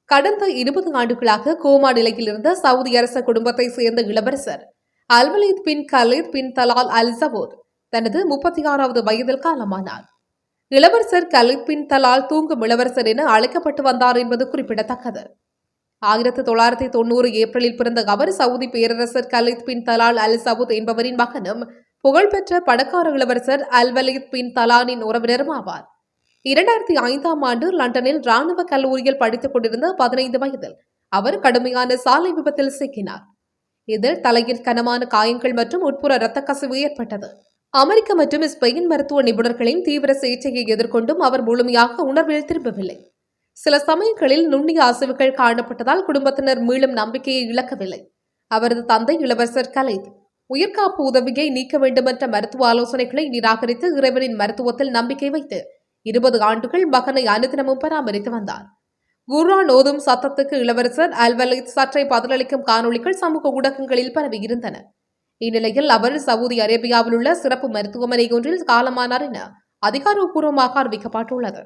கடந்த 20 ஆண்டுகளாக கோமா நிலையில் இருந்த சவுதி அரச குடும்பத்தை சேர்ந்த இளவரசர் அல்வலீத் பின் கலீத் பின் தலால் அல் சவூத் தனது 36வது வயதில் காலமானார். இளவரசர் கலீத் பின் தலால் தூங்கும் இளவரசர் என அழைக்கப்பட்டு வந்தார் என்பது குறிப்பிடத்தக்கது. 1990 ஏப்ரலில் பிறந்த அவர் சவுதி பேரரசர் கலீத் பின் தலால் அல் சவூத் என்பவரின் மகனும் புகழ்பெற்ற பணக்கார இளவரசர் அல்வலீத் பின் தலானின் உறவினரும் ஆவார். 2005ஆம் ஆண்டு லண்டனில் ராணுவ கல்லூரியில் படித்துக் கொண்டிருந்த 15 வயதில் அவர் கடுமையான சாலை விபத்தில் சிக்கினார். இதில் தலையில் கனமான காயங்கள் மற்றும் உட்புற இரத்த கசிவு ஏற்பட்டது. அமெரிக்க மற்றும் ஸ்பெயின் மருத்துவ நிபுணர்களின் தீவிர சிகிச்சையை எதிர்கொண்டும் அவர் முழுமையாக உணர்வில் திரும்பவில்லை. சில சமயங்களில் நுண்ணிய அசைவுகள் காணப்பட்டதால் குடும்பத்தினர் மீளும் நம்பிக்கையை இழக்கவில்லை. அவரது தந்தை இளவரசர் கலீத் உயிர்காப்பு உதவியை நீக்க வேண்டுமென்ற மருத்துவ ஆலோசனைகளை நிராகரித்து இறைவனின் மருத்துவத்தில் நம்பிக்கை வைத்து 20 ஆண்டுகள் மகனை அனுதினமும் பராமரித்து வந்தார். குர்ஆன் ஓதும் சத்தத்துக்கு இளவரசர் அல்வலீத் சற்றை பதிலளிக்கும் காணொளிகள் சமூக ஊடகங்களில் பரவியிருந்தன. இந்நிலையில் அவர் சவுதி அரேபியாவில் உள்ள சிறப்பு மருத்துவமனை ஒன்றில் காலமானார் என அதிகாரப்பூர்வமாக அறிவிக்கப்பட்டுள்ளது.